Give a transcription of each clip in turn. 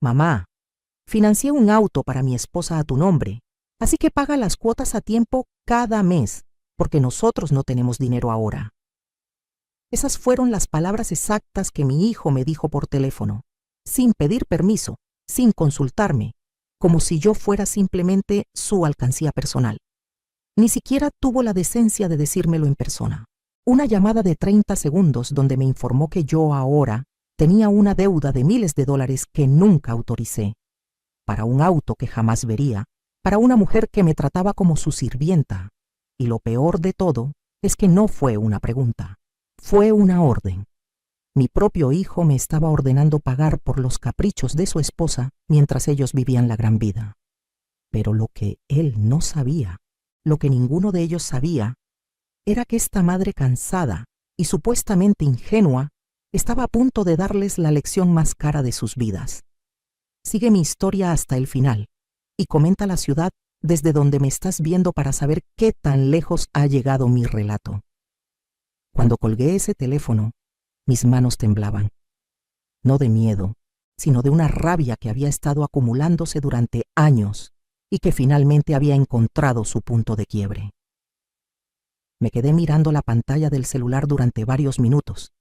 Mamá, financié un auto para mi esposa a tu nombre, así que paga las cuotas a tiempo cada mes, porque nosotros no tenemos dinero ahora. Esas fueron las palabras exactas que mi hijo me dijo por teléfono, sin pedir permiso, sin consultarme, como si yo fuera simplemente su alcancía personal. Ni siquiera tuvo la decencia de decírmelo en persona. Una llamada de 30 segundos donde me informó que yo ahora tenía una deuda de miles de dólares que nunca autoricé, para un auto que jamás vería, para una mujer que me trataba como su sirvienta. Y lo peor de todo es que no fue una pregunta, fue una orden. Mi propio hijo me estaba ordenando pagar por los caprichos de su esposa mientras ellos vivían la gran vida. Pero lo que él no sabía, lo que ninguno de ellos sabía, era que esta madre cansada y supuestamente ingenua estaba a punto de darles la lección más cara de sus vidas. Sigue mi historia hasta el final y comenta la ciudad desde donde me estás viendo para saber qué tan lejos ha llegado mi relato. Cuando colgué ese teléfono, mis manos temblaban, no de miedo, sino de una rabia que había estado acumulándose durante años y que finalmente había encontrado su punto de quiebre. Me quedé mirando la pantalla del celular durante varios minutos,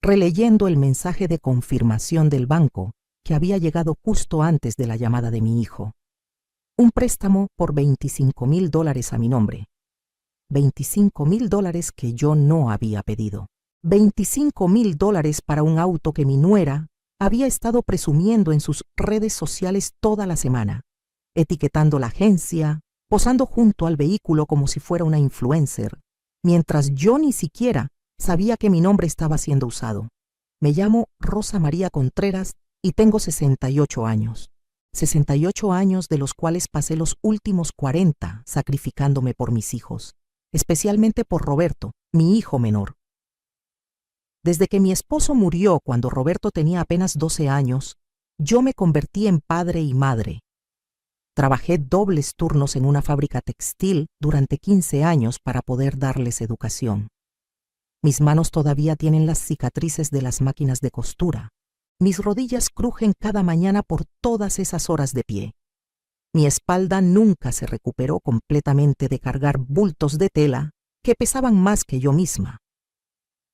releyendo el mensaje de confirmación del banco que había llegado justo antes de la llamada de mi hijo. Un préstamo por $25,000 a mi nombre. $25,000 que yo no había pedido. $25,000 para un auto que mi nuera había estado presumiendo en sus redes sociales toda la semana, etiquetando la agencia, posando junto al vehículo como si fuera una influencer, mientras yo ni siquiera sabía que mi nombre estaba siendo usado. Me llamo Rosa María Contreras y tengo 68 años. 68 años de los cuales pasé los últimos 40 sacrificándome por mis hijos, especialmente por Roberto, mi hijo menor. Desde que mi esposo murió cuando Roberto tenía apenas 12 años, yo me convertí en padre y madre. Trabajé dobles turnos en una fábrica textil durante 15 años para poder darles educación. Mis manos todavía tienen las cicatrices de las máquinas de costura. Mis rodillas crujen cada mañana por todas esas horas de pie. Mi espalda nunca se recuperó completamente de cargar bultos de tela que pesaban más que yo misma.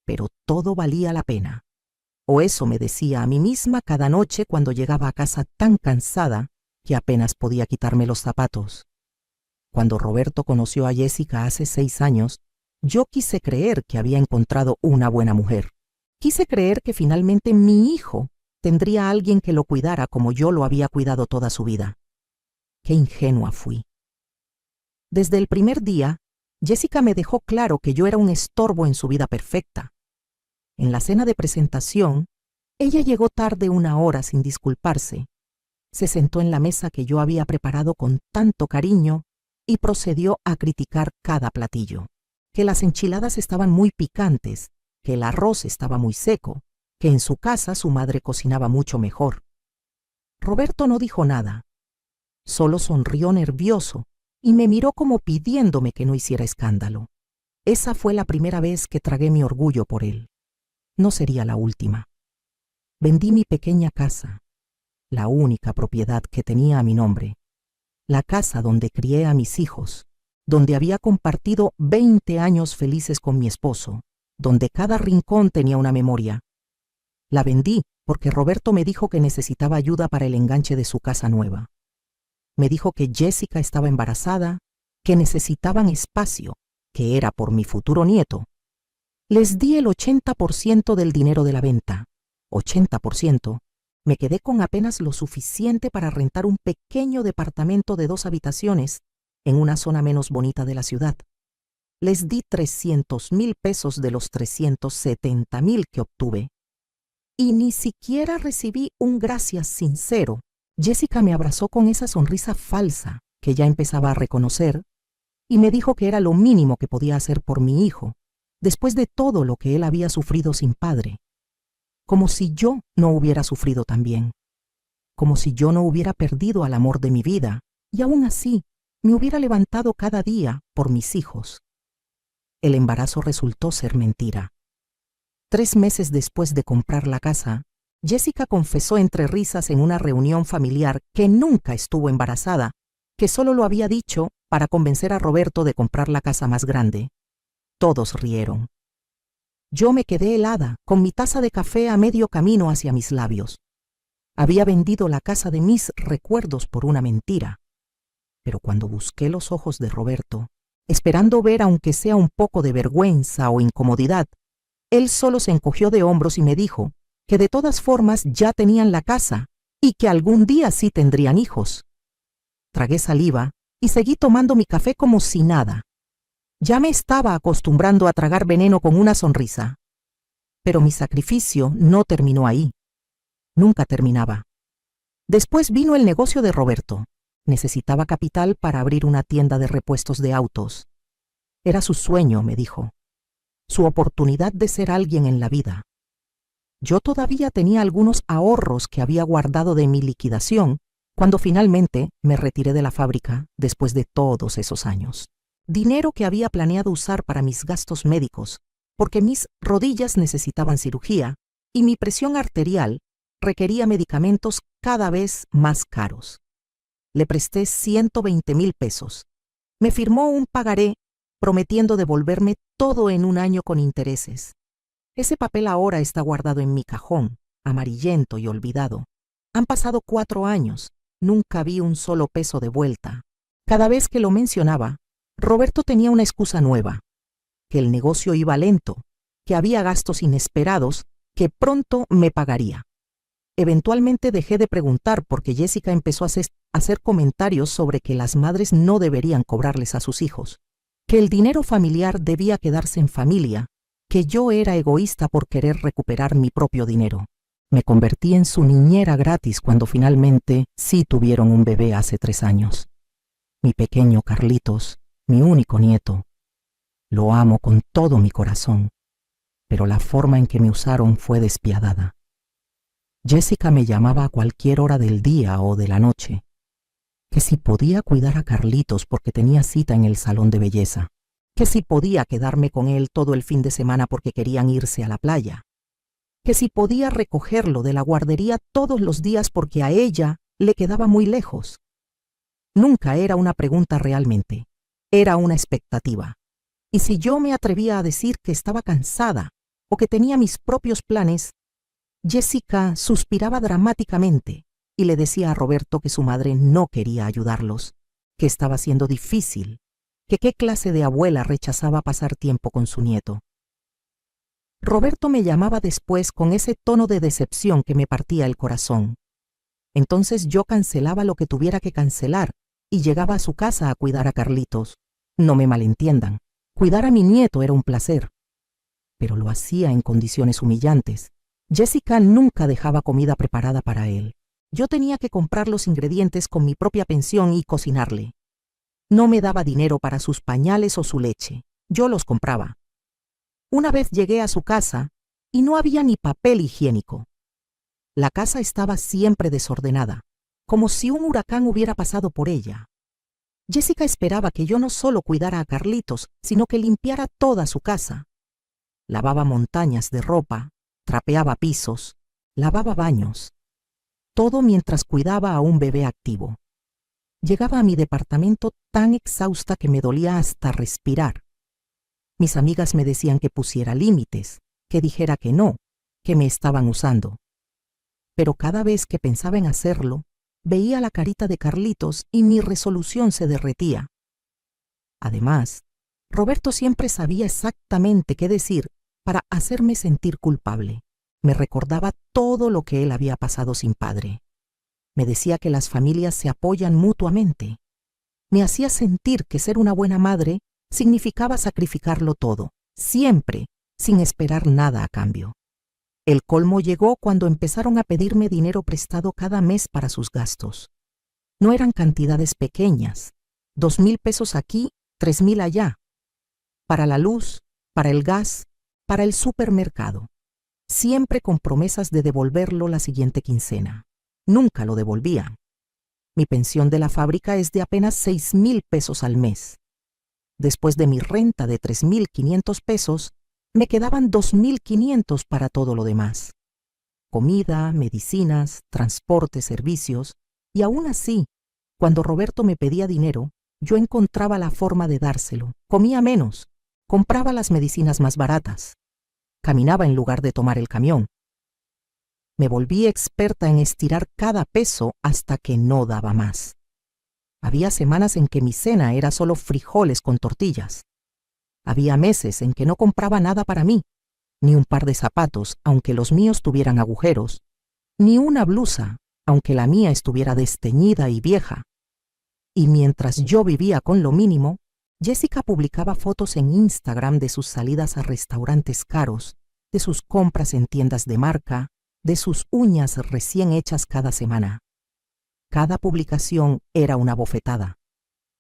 Pero todo valía la pena. O eso me decía a mí misma cada noche cuando llegaba a casa tan cansada que apenas podía quitarme los zapatos. Cuando Roberto conoció a Jessica hace 6 años, yo quise creer que había encontrado una buena mujer. Quise creer que finalmente mi hijo tendría a alguien que lo cuidara como yo lo había cuidado toda su vida. Qué ingenua fui. Desde el primer día, Jessica me dejó claro que yo era un estorbo en su vida perfecta. En la cena de presentación, ella llegó tarde 1 hora sin disculparse. Se sentó en la mesa que yo había preparado con tanto cariño y procedió a criticar cada platillo. Que las enchiladas estaban muy picantes, que el arroz estaba muy seco, que en su casa su madre cocinaba mucho mejor. Roberto no dijo nada. Solo sonrió nervioso y me miró como pidiéndome que no hiciera escándalo. Esa fue la primera vez que tragué mi orgullo por él. No sería la última. Vendí mi pequeña casa, la única propiedad que tenía a mi nombre, la casa donde crié a mis hijos, donde había compartido 20 años felices con mi esposo, donde cada rincón tenía una memoria. La vendí porque Roberto me dijo que necesitaba ayuda para el enganche de su casa nueva. Me dijo que Jessica estaba embarazada, que necesitaban espacio, que era por mi futuro nieto. Les di el 80% del dinero de la venta. 80%. Me quedé con apenas lo suficiente para rentar un pequeño departamento de 2 habitaciones en una zona menos bonita de la ciudad. Les di $300,000 de los $370,000 que obtuve. Y ni siquiera recibí un gracias sincero. Jessica me abrazó con esa sonrisa falsa que ya empezaba a reconocer y me dijo que era lo mínimo que podía hacer por mi hijo, después de todo lo que él había sufrido sin padre. Como si yo no hubiera sufrido también. Como si yo no hubiera perdido al amor de mi vida y aún así me hubiera levantado cada día por mis hijos. El embarazo resultó ser mentira. 3 meses después de comprar la casa, Jessica confesó entre risas en una reunión familiar que nunca estuvo embarazada, que solo lo había dicho para convencer a Roberto de comprar la casa más grande. Todos rieron. Yo me quedé helada, con mi taza de café a medio camino hacia mis labios. Había vendido la casa de mis recuerdos por una mentira. Pero cuando busqué los ojos de Roberto, esperando ver aunque sea un poco de vergüenza o incomodidad, él solo se encogió de hombros y me dijo que de todas formas ya tenían la casa y que algún día sí tendrían hijos. Tragué saliva y seguí tomando mi café como si nada. Ya me estaba acostumbrando a tragar veneno con una sonrisa. Pero mi sacrificio no terminó ahí. Nunca terminaba. Después vino el negocio de Roberto. Necesitaba capital para abrir una tienda de repuestos de autos. Era su sueño, me dijo. Su oportunidad de ser alguien en la vida. Yo todavía tenía algunos ahorros que había guardado de mi liquidación cuando finalmente me retiré de la fábrica después de todos esos años. Dinero que había planeado usar para mis gastos médicos, porque mis rodillas necesitaban cirugía y mi presión arterial requería medicamentos cada vez más caros. Le presté 120,000 pesos. Me firmó un pagaré prometiendo devolverme todo en un año con intereses. Ese papel ahora está guardado en mi cajón, amarillento y olvidado. Han pasado 4 años. Nunca vi un solo peso de vuelta. Cada vez que lo mencionaba, Roberto tenía una excusa nueva, que el negocio iba lento, que había gastos inesperados, que pronto me pagaría. Eventualmente dejé de preguntar porque Jessica empezó a hacer comentarios sobre que las madres no deberían cobrarles a sus hijos, que el dinero familiar debía quedarse en familia, que yo era egoísta por querer recuperar mi propio dinero. Me convertí en su niñera gratis cuando finalmente sí tuvieron un bebé hace 3 años. Mi pequeño Carlitos, mi único nieto. Lo amo con todo mi corazón, pero la forma en que me usaron fue despiadada. Jessica me llamaba a cualquier hora del día o de la noche, que si podía cuidar a Carlitos porque tenía cita en el salón de belleza, que si podía quedarme con él todo el fin de semana porque querían irse a la playa, que si podía recogerlo de la guardería todos los días porque a ella le quedaba muy lejos. Nunca era una pregunta realmente, era una expectativa. Y si yo me atrevía a decir que estaba cansada o que tenía mis propios planes, Jessica suspiraba dramáticamente y le decía a Roberto que su madre no quería ayudarlos, que estaba siendo difícil, que qué clase de abuela rechazaba pasar tiempo con su nieto. Roberto me llamaba después con ese tono de decepción que me partía el corazón. Entonces yo cancelaba lo que tuviera que cancelar y llegaba a su casa a cuidar a Carlitos. No me malentiendan, cuidar a mi nieto era un placer, pero lo hacía en condiciones humillantes. Jessica nunca dejaba comida preparada para él. Yo tenía que comprar los ingredientes con mi propia pensión y cocinarle. No me daba dinero para sus pañales o su leche. Yo los compraba. Una vez llegué a su casa y no había ni papel higiénico. La casa estaba siempre desordenada, como si un huracán hubiera pasado por ella. Jessica esperaba que yo no solo cuidara a Carlitos, sino que limpiara toda su casa. Lavaba montañas de ropa, trapeaba pisos, lavaba baños. Todo mientras cuidaba a un bebé activo. Llegaba a mi departamento tan exhausta que me dolía hasta respirar. Mis amigas me decían que pusiera límites, que dijera que no, que me estaban usando. Pero cada vez que pensaba en hacerlo, veía la carita de Carlitos y mi resolución se derretía. Además, Roberto siempre sabía exactamente qué decir para hacerme sentir culpable. Me recordaba todo lo que él había pasado sin padre. Me decía que las familias se apoyan mutuamente. Me hacía sentir que ser una buena madre significaba sacrificarlo todo, siempre, sin esperar nada a cambio. El colmo llegó cuando empezaron a pedirme dinero prestado cada mes para sus gastos. No eran cantidades pequeñas, 2,000 pesos aquí, 3,000 allá. Para la luz, para el gas, para el supermercado. Siempre con promesas de devolverlo la siguiente quincena. Nunca lo devolvían. Mi pensión de la fábrica es de apenas 6,000 pesos al mes. Después de mi renta de 3,500 pesos, me quedaban 2,500 para todo lo demás. comida, medicinas, transporte, servicios, y aún así, cuando Roberto me pedía dinero, yo encontraba la forma de dárselo. Comía menos, compraba las medicinas más baratas, caminaba en lugar de tomar el camión. Me volví experta en estirar cada peso hasta que no daba más. Había semanas en que mi cena era solo frijoles con tortillas. Había meses en que no compraba nada para mí, ni un par de zapatos, aunque los míos tuvieran agujeros, ni una blusa, aunque la mía estuviera desteñida y vieja. Y mientras yo vivía con lo mínimo, Jessica publicaba fotos en Instagram de sus salidas a restaurantes caros, de sus compras en tiendas de marca, de sus uñas recién hechas cada semana. Cada publicación era una bofetada.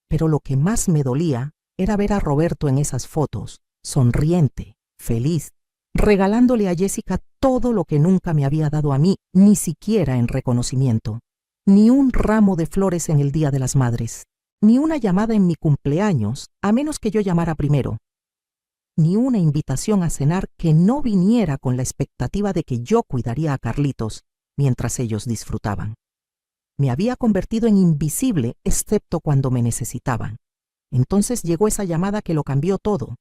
Pero lo que más me dolía era ver a Roberto en esas fotos, sonriente, feliz, regalándole a Jessica todo lo que nunca me había dado a mí, ni siquiera en reconocimiento. Ni un ramo de flores en el Día de las Madres, ni una llamada en mi cumpleaños, a menos que yo llamara primero, ni una invitación a cenar que no viniera con la expectativa de que yo cuidaría a Carlitos mientras ellos disfrutaban. Me había convertido en invisible excepto cuando me necesitaban. Entonces llegó esa llamada que lo cambió todo.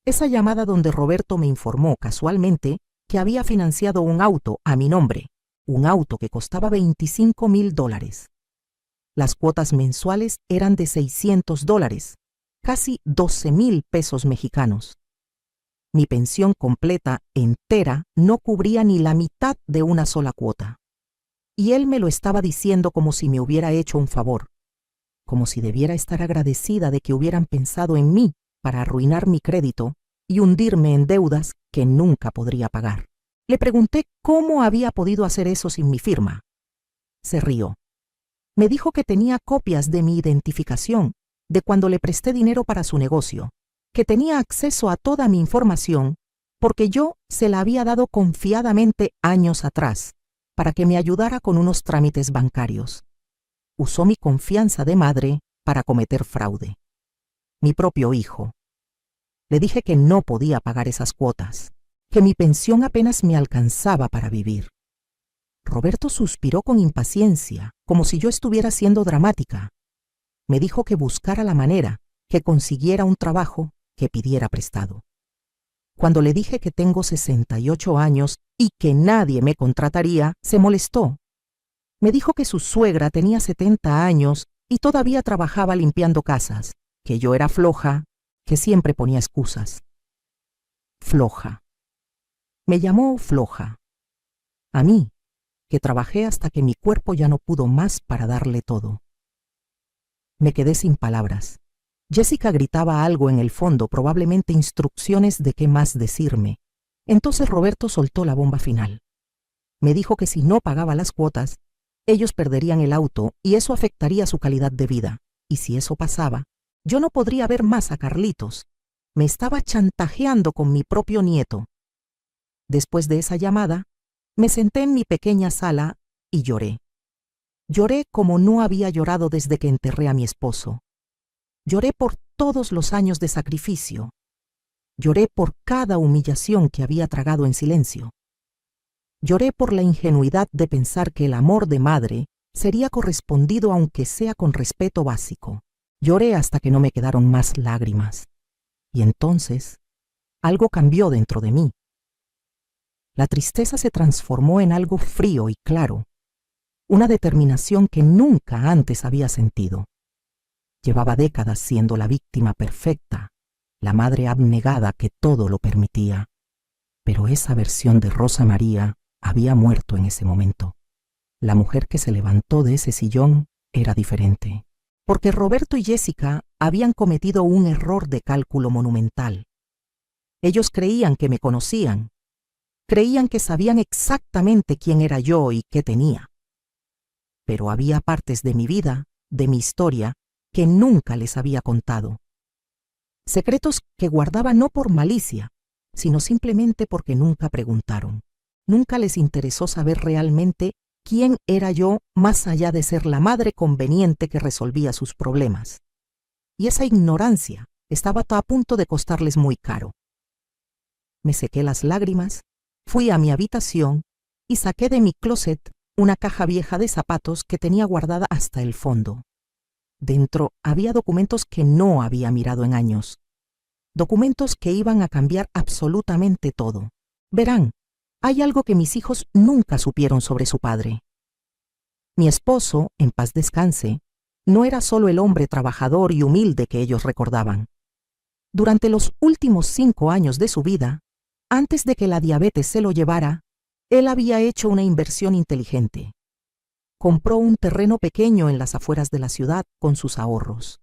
Esa llamada donde Roberto me informó casualmente que había financiado un auto a mi nombre, un auto que costaba $25,000. Las cuotas mensuales eran de $600, casi 12,000 pesos mexicanos. Mi pensión completa, entera, no cubría ni la mitad de una sola cuota. Y él me lo estaba diciendo como si me hubiera hecho un favor, como si debiera estar agradecida de que hubieran pensado en mí para arruinar mi crédito y hundirme en deudas que nunca podría pagar. Le pregunté cómo había podido hacer eso sin mi firma. Se rió. Me dijo que tenía copias de mi identificación, de cuando le presté dinero para su negocio, que tenía acceso a toda mi información porque yo se la había dado confiadamente años atrás para que me ayudara con unos trámites bancarios. Usó mi confianza de madre para cometer fraude. Mi propio hijo. Le dije que no podía pagar esas cuotas, que mi pensión apenas me alcanzaba para vivir. Roberto suspiró con impaciencia, como si yo estuviera siendo dramática. Me dijo que buscara la manera, que consiguiera un trabajo, que pidiera prestado. Cuando le dije que tengo 68 años y que nadie me contrataría, se molestó. Me dijo que su suegra tenía 70 años y todavía trabajaba limpiando casas, que yo era floja, que siempre ponía excusas. Floja. Me llamó floja. A mí, que trabajé hasta que mi cuerpo ya no pudo más para darle todo. Me quedé sin palabras. Jessica gritaba algo en el fondo, probablemente instrucciones de qué más decirme. Entonces Roberto soltó la bomba final. Me dijo que si no pagaba las cuotas, ellos perderían el auto y eso afectaría su calidad de vida. Y si eso pasaba, yo no podría ver más a Carlitos. Me estaba chantajeando con mi propio nieto. Después de esa llamada, me senté en mi pequeña sala y lloré. Lloré como no había llorado desde que enterré a mi esposo. Lloré por todos los años de sacrificio. Lloré por cada humillación que había tragado en silencio. Lloré por la ingenuidad de pensar que el amor de madre sería correspondido aunque sea con respeto básico. Lloré hasta que no me quedaron más lágrimas. Y entonces, algo cambió dentro de mí. La tristeza se transformó en algo frío y claro, una determinación que nunca antes había sentido. Llevaba décadas siendo la víctima perfecta, la madre abnegada que todo lo permitía. Pero esa versión de Rosa María había muerto en ese momento. La mujer que se levantó de ese sillón era diferente, porque Roberto y Jessica habían cometido un error de cálculo monumental. Ellos creían que me conocían, creían que sabían exactamente quién era yo y qué tenía. Pero había partes de mi vida, de mi historia, que nunca les había contado. Secretos que guardaba no por malicia, sino simplemente porque nunca preguntaron. Nunca les interesó saber realmente quién era yo más allá de ser la madre conveniente que resolvía sus problemas. Y esa ignorancia estaba a punto de costarles muy caro. Me sequé las lágrimas, fui a mi habitación y saqué de mi closet una caja vieja de zapatos que tenía guardada hasta el fondo. Dentro había documentos que no había mirado en años. Documentos que iban a cambiar absolutamente todo. Verán, hay algo que mis hijos nunca supieron sobre su padre. Mi esposo, en paz descanse, no era solo el hombre trabajador y humilde que ellos recordaban. Durante los últimos 5 años de su vida, antes de que la diabetes se lo llevara, él había hecho una inversión inteligente. Compró un terreno pequeño en las afueras de la ciudad con sus ahorros.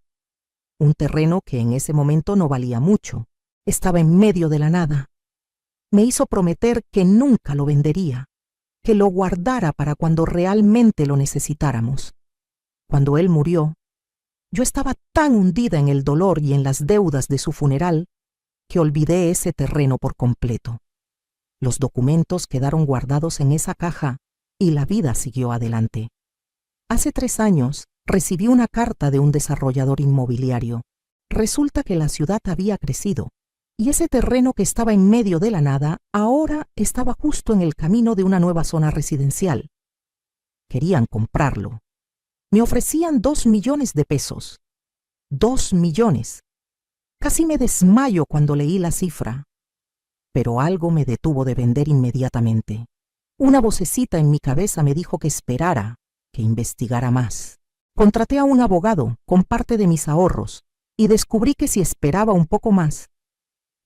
Un terreno que en ese momento no valía mucho, estaba en medio de la nada. Me hizo prometer que nunca lo vendería, que lo guardara para cuando realmente lo necesitáramos. Cuando él murió, yo estaba tan hundida en el dolor y en las deudas de su funeral que olvidé ese terreno por completo. Los documentos quedaron guardados en esa caja y la vida siguió adelante. Hace 3 años recibí una carta de un desarrollador inmobiliario. Resulta que la ciudad había crecido y ese terreno que estaba en medio de la nada ahora estaba justo en el camino de una nueva zona residencial. Querían comprarlo. Me ofrecían 2 millones de pesos. 2 millones. Casi me desmayo cuando leí la cifra. Pero algo me detuvo de vender inmediatamente. Una vocecita en mi cabeza me dijo que esperara, que investigara más. Contraté a un abogado con parte de mis ahorros y descubrí que si esperaba un poco más,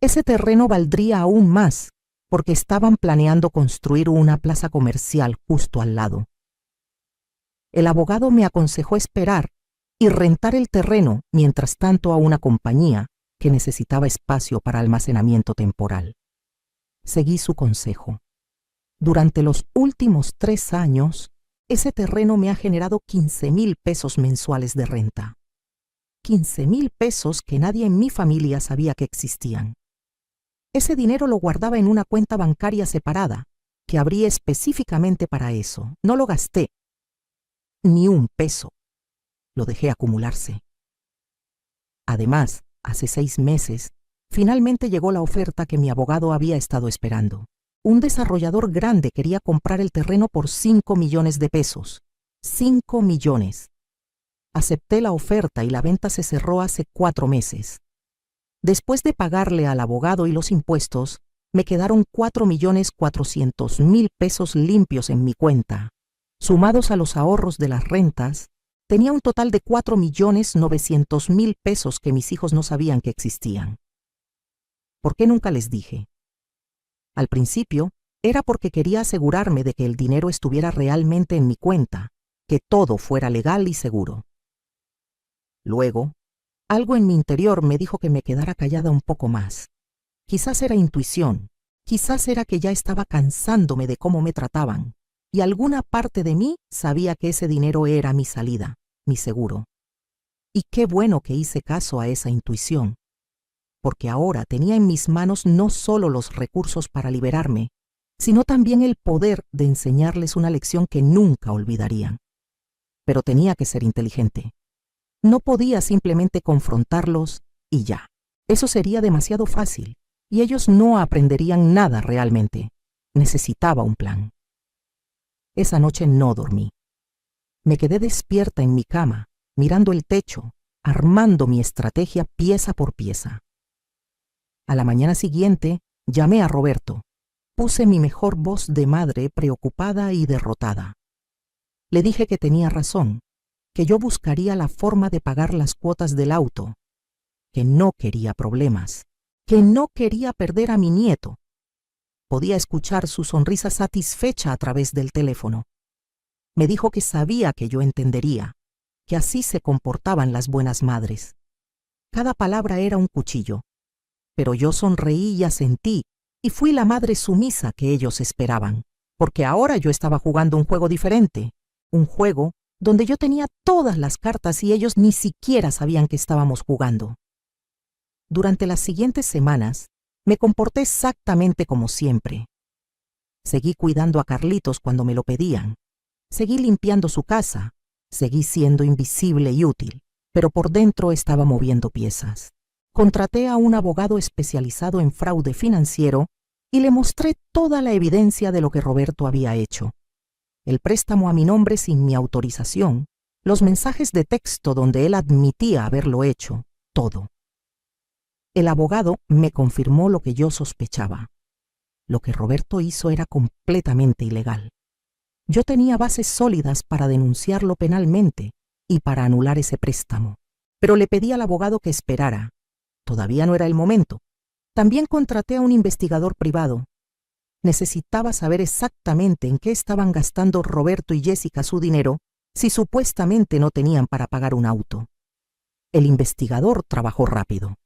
ese terreno valdría aún más, porque estaban planeando construir una plaza comercial justo al lado. El abogado me aconsejó esperar y rentar el terreno mientras tanto a una compañía que necesitaba espacio para almacenamiento temporal. Seguí su consejo. Durante los últimos 3 años, ese terreno me ha generado 15,000 pesos mensuales de renta. 15,000 pesos que nadie en mi familia sabía que existían. Ese dinero lo guardaba en una cuenta bancaria separada, que abrí específicamente para eso. No lo gasté. Ni un peso. Lo dejé acumularse. Además, hace 6 meses, finalmente llegó la oferta que mi abogado había estado esperando. Un desarrollador grande quería comprar el terreno por 5 millones de pesos. 5 millones. Acepté la oferta y la venta se cerró hace 4 meses. Después de pagarle al abogado y los impuestos, me quedaron 4,400,000 pesos limpios en mi cuenta. Sumados a los ahorros de las rentas, tenía un total de 4,900,000 pesos que mis hijos no sabían que existían. ¿Por qué nunca les dije? Al principio, era porque quería asegurarme de que el dinero estuviera realmente en mi cuenta, que todo fuera legal y seguro. Luego, algo en mi interior me dijo que me quedara callada un poco más. Quizás era intuición, quizás era que ya estaba cansándome de cómo me trataban, y alguna parte de mí sabía que ese dinero era mi salida, mi seguro. Y qué bueno que hice caso a esa intuición, porque ahora tenía en mis manos no solo los recursos para liberarme, sino también el poder de enseñarles una lección que nunca olvidarían. Pero tenía que ser inteligente. No podía simplemente confrontarlos y ya. Eso sería demasiado fácil, y ellos no aprenderían nada realmente. Necesitaba un plan. Esa noche no dormí. Me quedé despierta en mi cama, mirando el techo, armando mi estrategia pieza por pieza. A la mañana siguiente, llamé a Roberto. Puse mi mejor voz de madre preocupada y derrotada. Le dije que tenía razón, que yo buscaría la forma de pagar las cuotas del auto, que no quería problemas, que no quería perder a mi nieto. Podía escuchar su sonrisa satisfecha a través del teléfono. Me dijo que sabía que yo entendería, que así se comportaban las buenas madres. Cada palabra era un cuchillo, pero yo sonreí y asentí, y fui la madre sumisa que ellos esperaban, porque ahora yo estaba jugando un juego diferente, un juego donde yo tenía todas las cartas y ellos ni siquiera sabían que estábamos jugando. Durante las siguientes semanas, me comporté exactamente como siempre. Seguí cuidando a Carlitos cuando me lo pedían. Seguí limpiando su casa. Seguí siendo invisible y útil, pero por dentro estaba moviendo piezas. Contraté a un abogado especializado en fraude financiero y le mostré toda la evidencia de lo que Roberto había hecho. El préstamo a mi nombre sin mi autorización, los mensajes de texto donde él admitía haberlo hecho, todo. El abogado me confirmó lo que yo sospechaba. Lo que Roberto hizo era completamente ilegal. Yo tenía bases sólidas para denunciarlo penalmente y para anular ese préstamo, pero le pedí al abogado que esperara. Todavía no era el momento. También contraté a un investigador privado. Necesitaba saber exactamente en qué estaban gastando Roberto y Jessica su dinero si supuestamente no tenían para pagar un auto. El investigador trabajó rápido.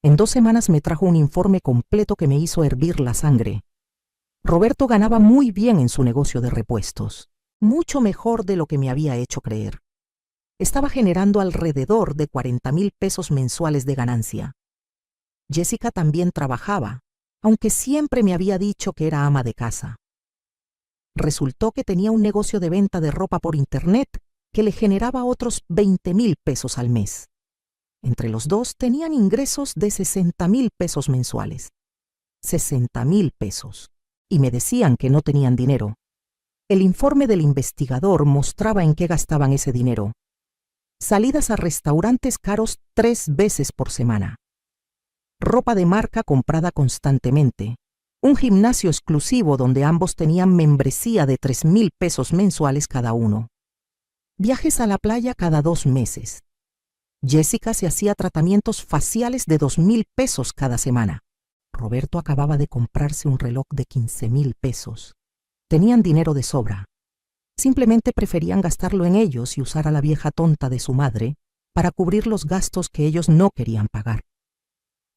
En 2 semanas me trajo un informe completo que me hizo hervir la sangre. Roberto ganaba muy bien en su negocio de repuestos, mucho mejor de lo que me había hecho creer. Estaba generando alrededor de 40,000 pesos mensuales de ganancia. Jessica también trabajaba, aunque siempre me había dicho que era ama de casa. Resultó que tenía un negocio de venta de ropa por internet que le generaba otros 20,000 pesos al mes. Entre los dos tenían ingresos de 60,000 pesos mensuales. 60,000 pesos. Y me decían que no tenían dinero. El informe del investigador mostraba en qué gastaban ese dinero. Salidas a restaurantes caros 3 veces por semana. Ropa de marca comprada constantemente. Un gimnasio exclusivo donde ambos tenían membresía de 3,000 pesos mensuales cada uno. Viajes a la playa cada 2 meses. Jessica se hacía tratamientos faciales de 2,000 pesos cada semana. Roberto acababa de comprarse un reloj de 15,000 pesos. Tenían dinero de sobra. Simplemente preferían gastarlo en ellos y usar a la vieja tonta de su madre para cubrir los gastos que ellos no querían pagar.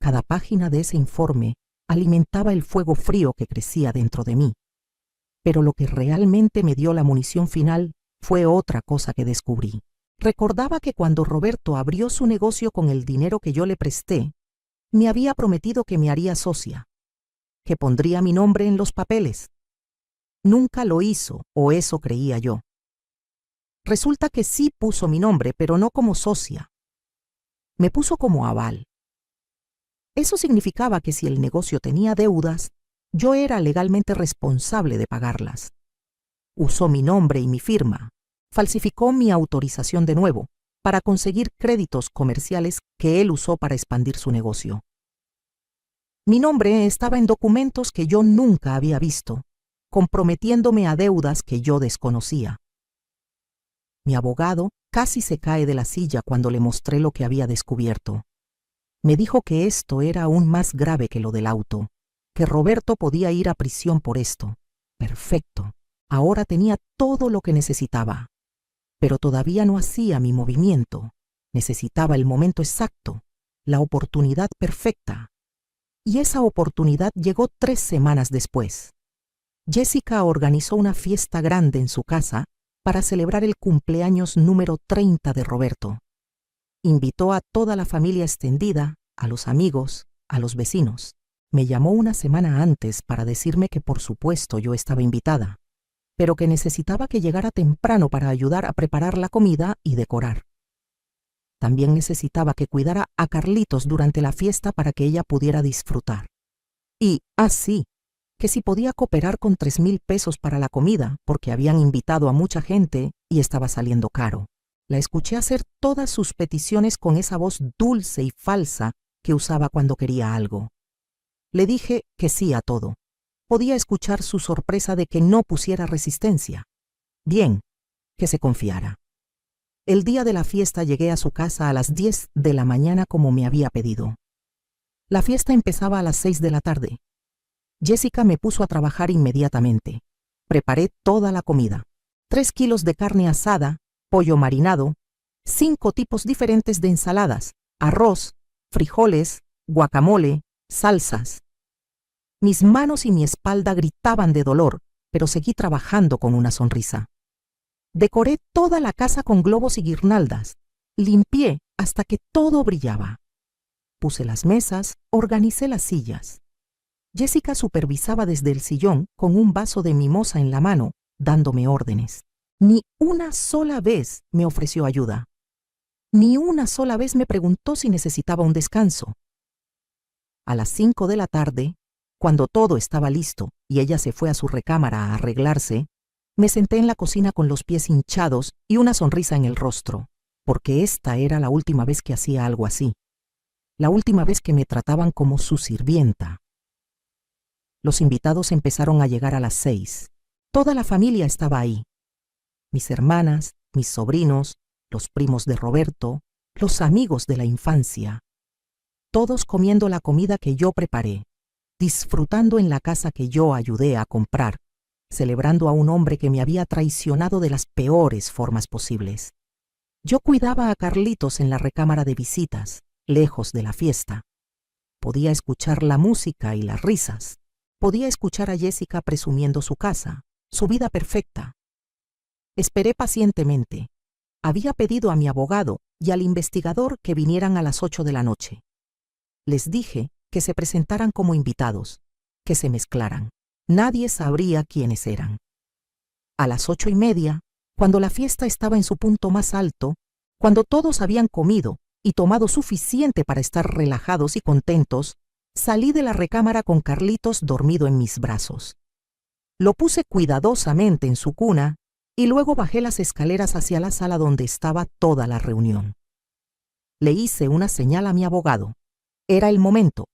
Cada página de ese informe alimentaba el fuego frío que crecía dentro de mí. Pero lo que realmente me dio la munición final fue otra cosa que descubrí. Recordaba que cuando Roberto abrió su negocio con el dinero que yo le presté, me había prometido que me haría socia, que pondría mi nombre en los papeles. Nunca lo hizo, o eso creía yo. Resulta que sí puso mi nombre, pero no como socia. Me puso como aval. Eso significaba que si el negocio tenía deudas, yo era legalmente responsable de pagarlas. Usó mi nombre y mi firma, falsificó mi autorización de nuevo, para conseguir créditos comerciales que él usó para expandir su negocio. Mi nombre estaba en documentos que yo nunca había visto, comprometiéndome a deudas que yo desconocía. Mi abogado casi se cae de la silla cuando le mostré lo que había descubierto. Me dijo que esto era aún más grave que lo del auto, que Roberto podía ir a prisión por esto. Perfecto. Ahora tenía todo lo que necesitaba. Pero todavía no hacía mi movimiento. Necesitaba el momento exacto, la oportunidad perfecta. Y esa oportunidad llegó 3 semanas después. Jessica organizó una fiesta grande en su casa para celebrar el cumpleaños número 30 de Roberto. Invitó a toda la familia extendida, a los amigos, a los vecinos. Me llamó una semana antes para decirme que por supuesto yo estaba invitada, pero que necesitaba que llegara temprano para ayudar a preparar la comida y decorar. También necesitaba que cuidara a Carlitos durante la fiesta para que ella pudiera disfrutar. Y, así, que si podía cooperar con 3,000 pesos para la comida, porque habían invitado a mucha gente y estaba saliendo caro. La escuché hacer todas sus peticiones con esa voz dulce y falsa que usaba cuando quería algo. Le dije que sí a todo. Podía escuchar su sorpresa de que no pusiera resistencia. Bien, que se confiara. El día de la fiesta llegué a su casa a las 10 de la mañana como me había pedido. La fiesta empezaba a las 6 de la tarde. Jessica me puso a trabajar inmediatamente. Preparé toda la comida. 3 kilos de carne asada, pollo marinado, 5 tipos diferentes de ensaladas, arroz, frijoles, guacamole, salsas. Mis manos y mi espalda gritaban de dolor, pero seguí trabajando con una sonrisa. Decoré toda la casa con globos y guirnaldas. Limpié hasta que todo brillaba. Puse las mesas, organicé las sillas. Jessica supervisaba desde el sillón con un vaso de mimosa en la mano, dándome órdenes. Ni una sola vez me ofreció ayuda. Ni una sola vez me preguntó si necesitaba un descanso. A las 5 de la tarde, Cuando todo estaba listo y ella se fue a su recámara a arreglarse, me senté en la cocina con los pies hinchados y una sonrisa en el rostro, porque esta era la última vez que hacía algo así, la última vez que me trataban como su sirvienta. Los invitados empezaron a llegar a las 6. Toda la familia estaba ahí. Mis hermanas, mis sobrinos, los primos de Roberto, los amigos de la infancia. Todos comiendo la comida que yo preparé, disfrutando en la casa que yo ayudé a comprar, celebrando a un hombre que me había traicionado de las peores formas posibles. Yo cuidaba a Carlitos en la recámara de visitas, lejos de la fiesta. Podía escuchar la música y las risas. Podía escuchar a Jessica presumiendo su casa, su vida perfecta. Esperé pacientemente. Había pedido a mi abogado y al investigador que vinieran a las 8 de la noche. Les dije que se presentaran como invitados, que se mezclaran. Nadie sabría quiénes eran. A las 8:30, cuando la fiesta estaba en su punto más alto, cuando todos habían comido y tomado suficiente para estar relajados y contentos, salí de la recámara con Carlitos dormido en mis brazos. Lo puse cuidadosamente en su cuna y luego bajé las escaleras hacia la sala donde estaba toda la reunión. Le hice una señal a mi abogado. Era el momento.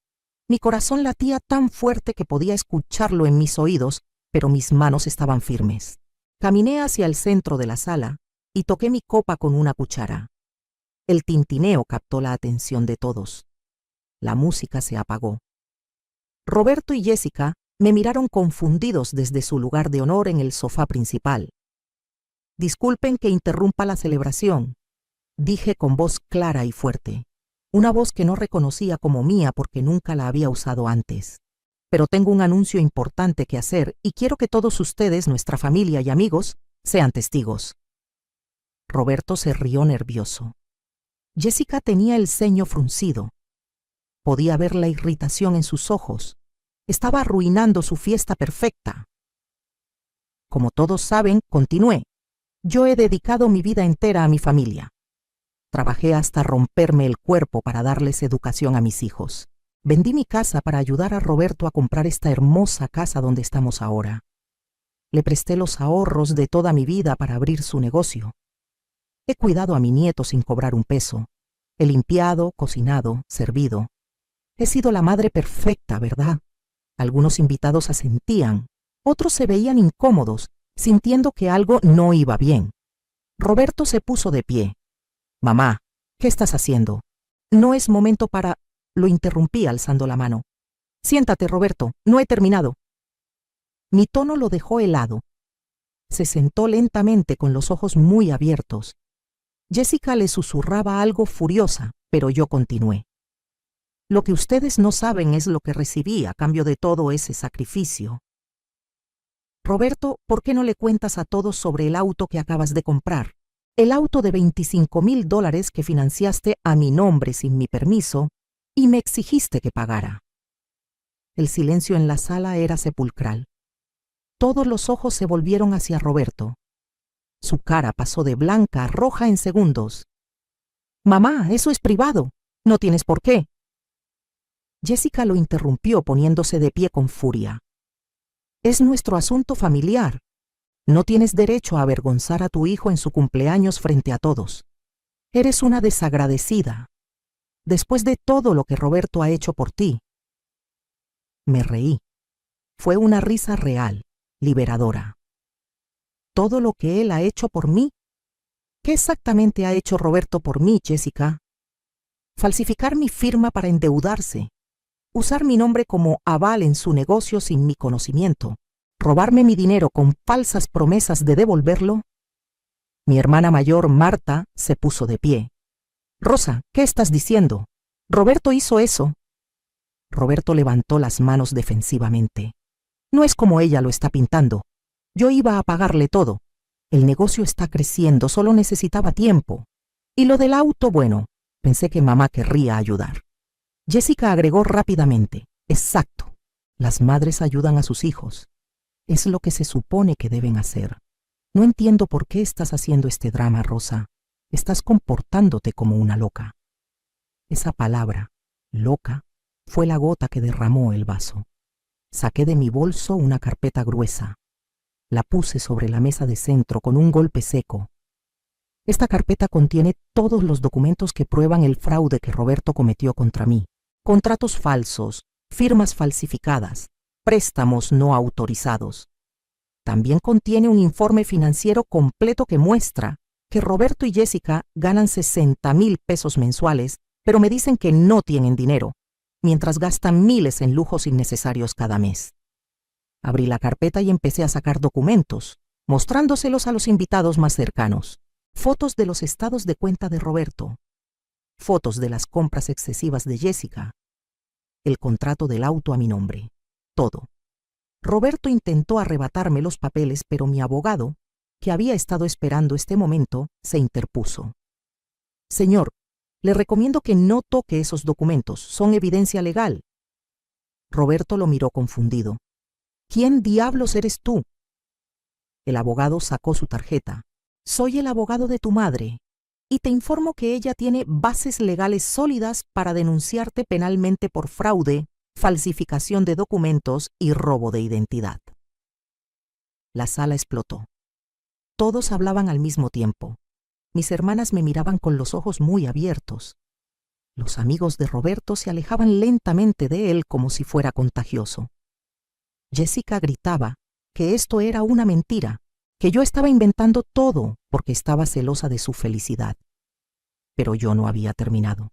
Mi corazón latía tan fuerte que podía escucharlo en mis oídos, pero mis manos estaban firmes. Caminé hacia el centro de la sala y toqué mi copa con una cuchara. El tintineo captó la atención de todos. La música se apagó. Roberto y Jessica me miraron confundidos desde su lugar de honor en el sofá principal. Disculpen que interrumpa la celebración, dije con voz clara y fuerte, una voz que no reconocía como mía porque nunca la había usado antes. Pero tengo un anuncio importante que hacer y quiero que todos ustedes, nuestra familia y amigos, sean testigos. Roberto se rió nervioso. Jessica tenía el ceño fruncido. Podía ver la irritación en sus ojos. Estaba arruinando su fiesta perfecta. Como todos saben, continué. Yo he dedicado mi vida entera a mi familia. Trabajé hasta romperme el cuerpo para darles educación a mis hijos. Vendí mi casa para ayudar a Roberto a comprar esta hermosa casa donde estamos ahora. Le presté los ahorros de toda mi vida para abrir su negocio. He cuidado a mi nieto sin cobrar un peso. He limpiado, cocinado, servido. He sido la madre perfecta, ¿verdad? Algunos invitados asentían, otros se veían incómodos, sintiendo que algo no iba bien. Roberto se puso de pie. «Mamá, ¿qué estás haciendo?» «No es momento para...» Lo interrumpí alzando la mano. «Siéntate, Roberto, no he terminado». Mi tono lo dejó helado. Se sentó lentamente con los ojos muy abiertos. Jessica le susurraba algo furiosa, pero yo continué. «Lo que ustedes no saben es lo que recibí a cambio de todo ese sacrificio. Roberto, ¿por qué no le cuentas a todos sobre el auto que acabas de comprar? El auto de $25,000 que financiaste a mi nombre sin mi permiso y me exigiste que pagara». El silencio en la sala era sepulcral. Todos los ojos se volvieron hacia Roberto. Su cara pasó de blanca a roja en segundos. «Mamá, eso es privado. No tienes por qué». Jessica lo interrumpió poniéndose de pie con furia. «Es nuestro asunto familiar. No tienes derecho a avergonzar a tu hijo en su cumpleaños frente a todos. Eres una desagradecida. Después de todo lo que Roberto ha hecho por ti». Me reí. Fue una risa real, liberadora. ¿Todo lo que él ha hecho por mí? ¿Qué exactamente ha hecho Roberto por mí, Jessica? Falsificar mi firma para endeudarse. Usar mi nombre como aval en su negocio sin mi conocimiento. Robarme mi dinero con falsas promesas de devolverlo. Mi hermana mayor, Marta, se puso de pie. «Rosa, ¿qué estás diciendo? Roberto hizo eso». Roberto levantó las manos defensivamente. «No es como ella lo está pintando. Yo iba a pagarle todo. El negocio está creciendo, solo necesitaba tiempo. Y lo del auto, bueno, pensé que mamá querría ayudar». Jessica agregó rápidamente. «Exacto. Las madres ayudan a sus hijos. Es lo que se supone que deben hacer. No entiendo por qué estás haciendo este drama, Rosa. Estás comportándote como una loca». Esa palabra, loca, fue la gota que derramó el vaso. Saqué de mi bolso una carpeta gruesa. La puse sobre la mesa de centro con un golpe seco. Esta carpeta contiene todos los documentos que prueban el fraude que Roberto cometió contra mí. Contratos falsos, firmas falsificadas, préstamos no autorizados. También contiene un informe financiero completo que muestra que Roberto y Jessica ganan 60,000 pesos mensuales, pero me dicen que no tienen dinero, mientras gastan miles en lujos innecesarios cada mes. Abrí la carpeta y empecé a sacar documentos, mostrándoselos a los invitados más cercanos. Fotos de los estados de cuenta de Roberto, fotos de las compras excesivas de Jessica, el contrato del auto a mi nombre, todo. Roberto intentó arrebatarme los papeles, pero mi abogado, que había estado esperando este momento, se interpuso. Señor, le recomiendo que no toque esos documentos, son evidencia legal. Roberto lo miró confundido. ¿Quién diablos eres tú? El abogado sacó su tarjeta. Soy el abogado de tu madre, y te informo que ella tiene bases legales sólidas para denunciarte penalmente por fraude, falsificación de documentos y robo de identidad. La sala explotó. Todos hablaban al mismo tiempo. Mis hermanas me miraban con los ojos muy abiertos. Los amigos de Roberto se alejaban lentamente de él como si fuera contagioso. Jessica gritaba que esto era una mentira, que yo estaba inventando todo porque estaba celosa de su felicidad. Pero yo no había terminado.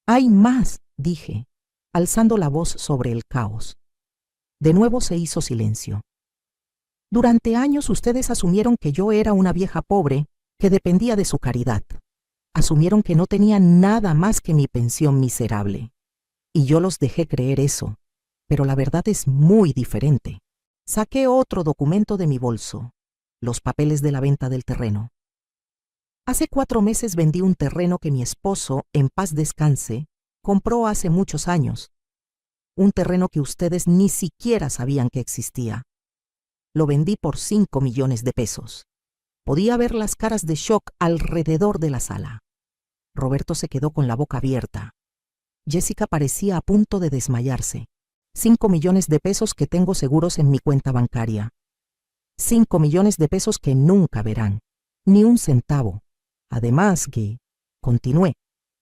«Hay más», dije, alzando la voz sobre el caos. De nuevo se hizo silencio. Durante años ustedes asumieron que yo era una vieja pobre que dependía de su caridad. Asumieron que no tenía nada más que mi pensión miserable. Y yo los dejé creer eso. Pero la verdad es muy diferente. Saqué otro documento de mi bolso, los papeles de la venta del terreno. Hace 4 meses vendí un terreno que mi esposo, en paz descanse, compró hace muchos años. Un terreno que ustedes ni siquiera sabían que existía. Lo vendí por 5 millones de pesos. Podía ver las caras de shock alrededor de la sala. Roberto se quedó con la boca abierta. Jessica parecía a punto de desmayarse. 5 millones de pesos que tengo seguros en mi cuenta bancaria. 5 millones de pesos que nunca verán. Ni un centavo. Además que, continué,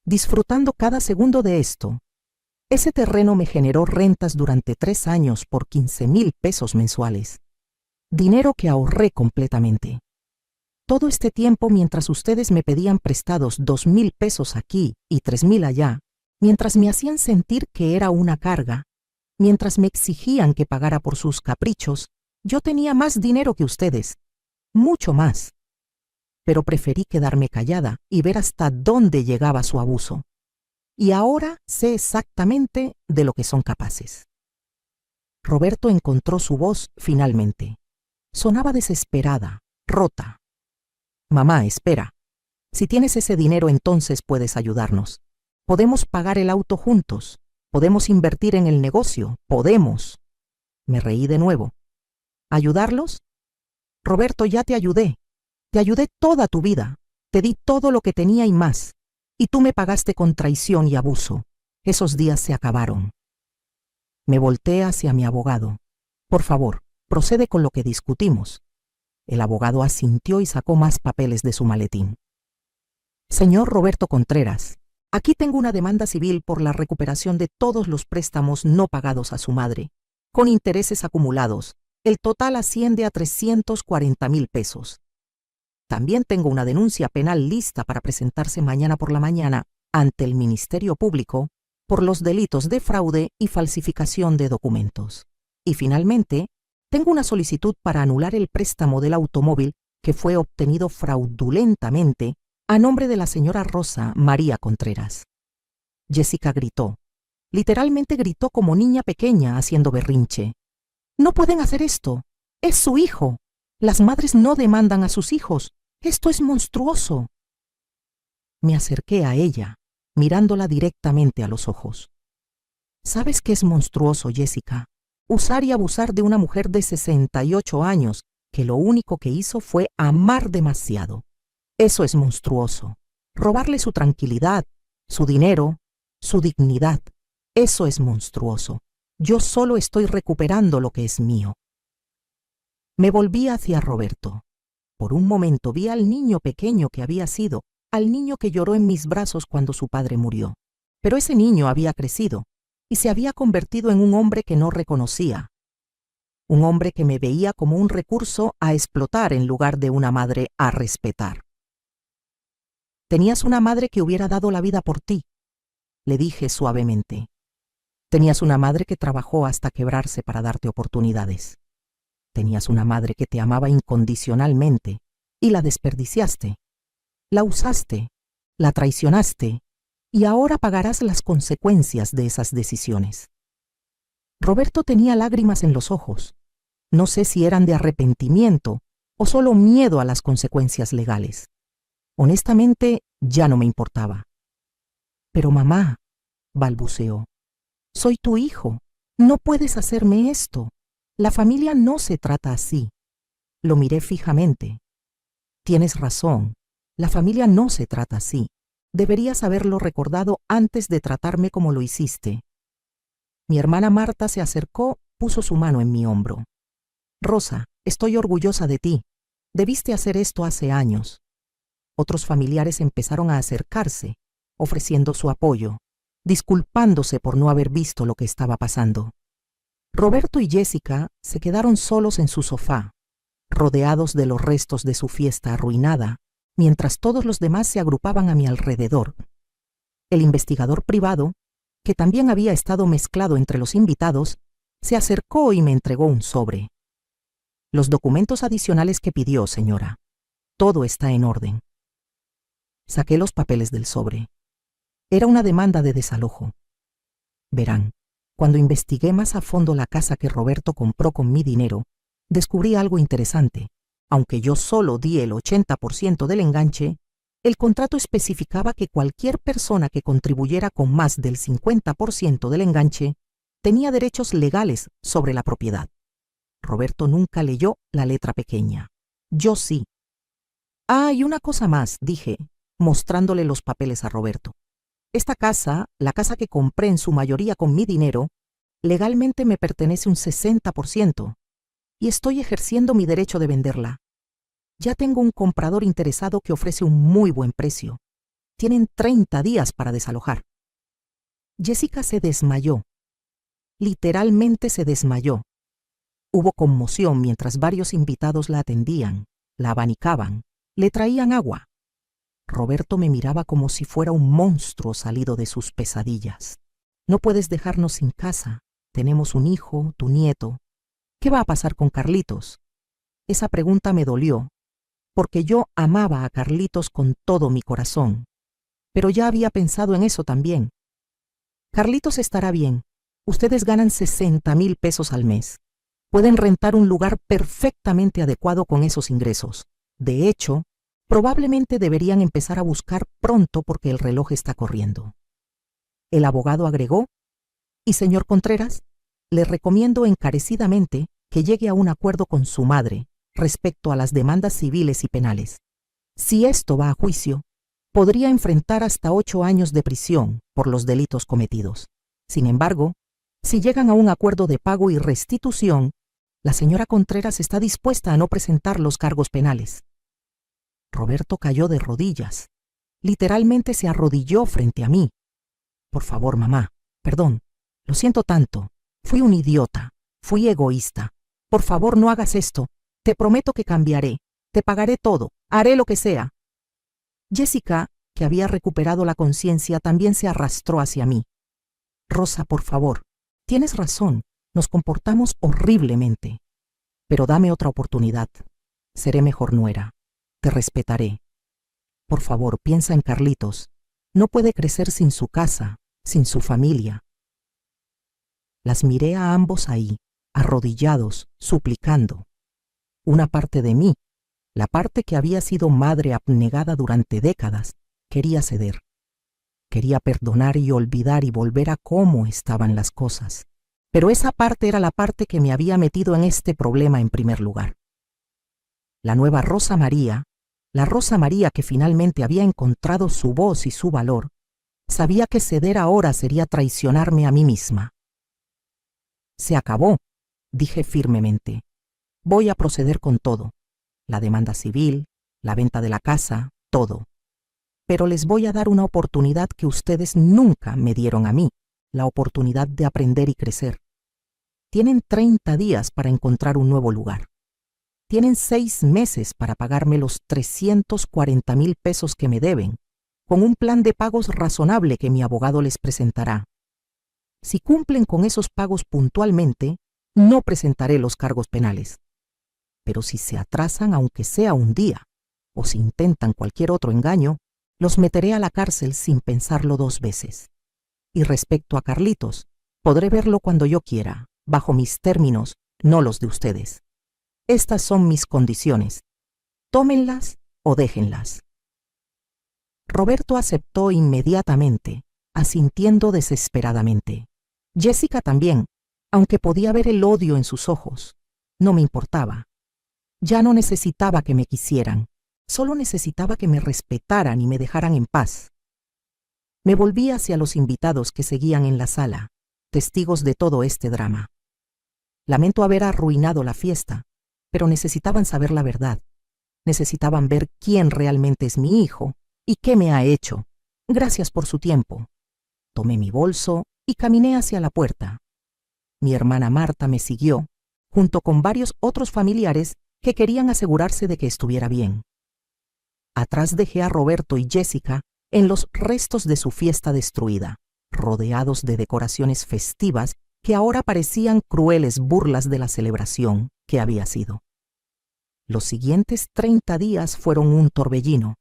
disfrutando cada segundo de esto. Ese terreno me generó rentas durante 3 años por 15,000 pesos mensuales. Dinero que ahorré completamente. Todo este tiempo, mientras ustedes me pedían prestados 2,000 pesos aquí y 3,000 allá, mientras me hacían sentir que era una carga, mientras me exigían que pagara por sus caprichos, yo tenía más dinero que ustedes, mucho más. Pero preferí quedarme callada y ver hasta dónde llegaba su abuso. Y ahora sé exactamente de lo que son capaces. Roberto encontró su voz finalmente. Sonaba desesperada, rota. Mamá, espera. Si tienes ese dinero, entonces puedes ayudarnos. Podemos pagar el auto juntos. Podemos invertir en el negocio. Podemos. Me reí de nuevo. ¿Ayudarlos? Roberto, ya te ayudé. Te ayudé toda tu vida. Te di todo lo que tenía y más. Y tú me pagaste con traición y abuso. Esos días se acabaron. Me volteé hacia mi abogado. Por favor, procede con lo que discutimos. El abogado asintió y sacó más papeles de su maletín. Señor Roberto Contreras, aquí tengo una demanda civil por la recuperación de todos los préstamos no pagados a su madre, con intereses acumulados. El total asciende a 340,000 pesos. También tengo una denuncia penal lista para presentarse mañana por la mañana ante el Ministerio Público por los delitos de fraude y falsificación de documentos. Y finalmente, tengo una solicitud para anular el préstamo del automóvil que fue obtenido fraudulentamente a nombre de la señora Rosa María Contreras. Jessica gritó. Literalmente gritó como niña pequeña haciendo berrinche. No pueden hacer esto. Es su hijo. Las madres no demandan a sus hijos. Esto es monstruoso. Me acerqué a ella, mirándola directamente a los ojos. ¿Sabes qué es monstruoso, Jessica? Usar y abusar de una mujer de 68 años que lo único que hizo fue amar demasiado. Eso es monstruoso. Robarle su tranquilidad, su dinero, su dignidad. Eso es monstruoso. Yo solo estoy recuperando lo que es mío. Me volví hacia Roberto. Por un momento vi al niño pequeño que había sido, al niño que lloró en mis brazos cuando su padre murió. Pero ese niño había crecido y se había convertido en un hombre que no reconocía. Un hombre que me veía como un recurso a explotar en lugar de una madre a respetar. Tenías una madre que hubiera dado la vida por ti, le dije suavemente. Tenías una madre que trabajó hasta quebrarse para darte oportunidades. Tenías una madre que te amaba incondicionalmente y la desperdiciaste. La usaste, la traicionaste y ahora pagarás las consecuencias de esas decisiones. Roberto tenía lágrimas en los ojos. No sé si eran de arrepentimiento o solo miedo a las consecuencias legales. Honestamente, ya no me importaba. Pero mamá, balbuceó, soy tu hijo. No puedes hacerme esto. La familia no se trata así. Lo miré fijamente. Tienes razón. La familia no se trata así. Deberías haberlo recordado antes de tratarme como lo hiciste. Mi hermana Marta se acercó, puso su mano en mi hombro. Rosa, estoy orgullosa de ti. Debiste hacer esto hace años. Otros familiares empezaron a acercarse, ofreciendo su apoyo, disculpándose por no haber visto lo que estaba pasando. Roberto y Jessica se quedaron solos en su sofá, rodeados de los restos de su fiesta arruinada, mientras todos los demás se agrupaban a mi alrededor. El investigador privado, que también había estado mezclado entre los invitados, se acercó y me entregó un sobre. Los documentos adicionales que pidió, señora. Todo está en orden. Saqué los papeles del sobre. Era una demanda de desalojo. Verán, cuando investigué más a fondo la casa que Roberto compró con mi dinero, descubrí algo interesante. Aunque yo solo di el 80% del enganche, el contrato especificaba que cualquier persona que contribuyera con más del 50% del enganche tenía derechos legales sobre la propiedad. Roberto nunca leyó la letra pequeña. Yo sí. Ah, y una cosa más, dije, mostrándole los papeles a Roberto. Esta casa, la casa que compré en su mayoría con mi dinero, legalmente me pertenece un 60%, y estoy ejerciendo mi derecho de venderla. Ya tengo un comprador interesado que ofrece un muy buen precio. Tienen 30 días para desalojar. Jessica se desmayó. Literalmente se desmayó. Hubo conmoción mientras varios invitados la atendían, la abanicaban, le traían agua. Roberto me miraba como si fuera un monstruo salido de sus pesadillas. No puedes dejarnos sin casa. Tenemos un hijo, tu nieto. ¿Qué va a pasar con Carlitos? Esa pregunta me dolió, porque yo amaba a Carlitos con todo mi corazón. Pero ya había pensado en eso también. Carlitos estará bien. Ustedes ganan 60,000 pesos al mes. Pueden rentar un lugar perfectamente adecuado con esos ingresos. De hecho, probablemente deberían empezar a buscar pronto porque el reloj está corriendo. El abogado agregó, y señor Contreras, le recomiendo encarecidamente que llegue a un acuerdo con su madre respecto a las demandas civiles y penales. Si esto va a juicio, podría enfrentar hasta 8 años de prisión por los delitos cometidos. Sin embargo, si llegan a un acuerdo de pago y restitución, la señora Contreras está dispuesta a no presentar los cargos penales. Roberto cayó de rodillas. Literalmente se arrodilló frente a mí. Por favor, mamá, perdón, lo siento tanto. Fui un idiota, fui egoísta. Por favor, no hagas esto. Te prometo que cambiaré. Te pagaré todo. Haré lo que sea. Jessica, que había recuperado la conciencia, también se arrastró hacia mí. Rosa, por favor, tienes razón. Nos comportamos horriblemente. Pero dame otra oportunidad. Seré mejor nuera. Te respetaré. Por favor, piensa en Carlitos. No puede crecer sin su casa, sin su familia. Las miré a ambos ahí, arrodillados, suplicando. Una parte de mí, la parte que había sido madre abnegada durante décadas, quería ceder. Quería perdonar y olvidar y volver a cómo estaban las cosas. Pero esa parte era la parte que me había metido en este problema en primer lugar. La nueva Rosa María, la Rosa María que finalmente había encontrado su voz y su valor, sabía que ceder ahora sería traicionarme a mí misma. Se acabó, dije firmemente. Voy a proceder con todo. La demanda civil, la venta de la casa, todo. Pero les voy a dar una oportunidad que ustedes nunca me dieron a mí, la oportunidad de aprender y crecer. Tienen 30 días para encontrar un nuevo lugar. Tienen 6 meses para pagarme los 340,000 pesos que me deben, con un plan de pagos razonable que mi abogado les presentará. Si cumplen con esos pagos puntualmente, no presentaré los cargos penales. Pero si se atrasan aunque sea un día, o si intentan cualquier otro engaño, los meteré a la cárcel sin pensarlo 2 veces. Y respecto a Carlitos, podré verlo cuando yo quiera, bajo mis términos, no los de ustedes. Estas son mis condiciones. Tómenlas o déjenlas. Roberto aceptó inmediatamente, asintiendo desesperadamente. Jessica también, aunque podía ver el odio en sus ojos. No me importaba. Ya no necesitaba que me quisieran, solo necesitaba que me respetaran y me dejaran en paz. Me volví hacia los invitados que seguían en la sala, testigos de todo este drama. Lamento haber arruinado la fiesta, pero necesitaban saber la verdad. Necesitaban ver quién realmente es mi hijo y qué me ha hecho. Gracias por su tiempo. Tomé mi bolso y caminé hacia la puerta. Mi hermana Marta me siguió, junto con varios otros familiares que querían asegurarse de que estuviera bien. Atrás dejé a Roberto y Jessica en los restos de su fiesta destruida, rodeados de decoraciones festivas que ahora parecían crueles burlas de la celebración que había sido. Los siguientes 30 días fueron un torbellino.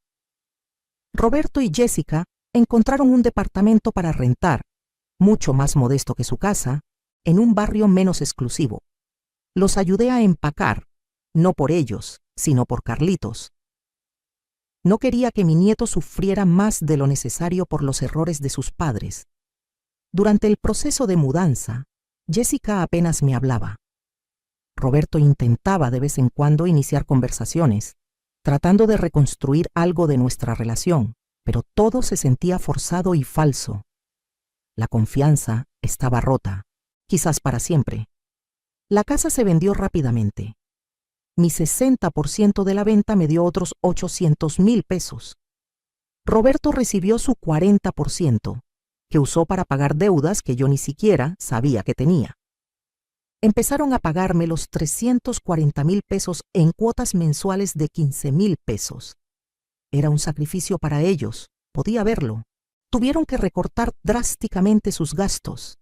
Roberto y Jessica encontraron un departamento para rentar, mucho más modesto que su casa, en un barrio menos exclusivo. Los ayudé a empacar, no por ellos, sino por Carlitos. No quería que mi nieto sufriera más de lo necesario por los errores de sus padres. Durante el proceso de mudanza, Jessica apenas me hablaba. Roberto intentaba de vez en cuando iniciar conversaciones, tratando de reconstruir algo de nuestra relación, pero todo se sentía forzado y falso. La confianza estaba rota, quizás para siempre. La casa se vendió rápidamente. Mi 60% de la venta me dio otros 800,000 pesos. Roberto recibió su 40%, que usó para pagar deudas que yo ni siquiera sabía que tenía. Empezaron a pagarme los 340,000 pesos en cuotas mensuales de 15,000 pesos. Era un sacrificio para ellos, podía verlo. Tuvieron que recortar drásticamente sus gastos.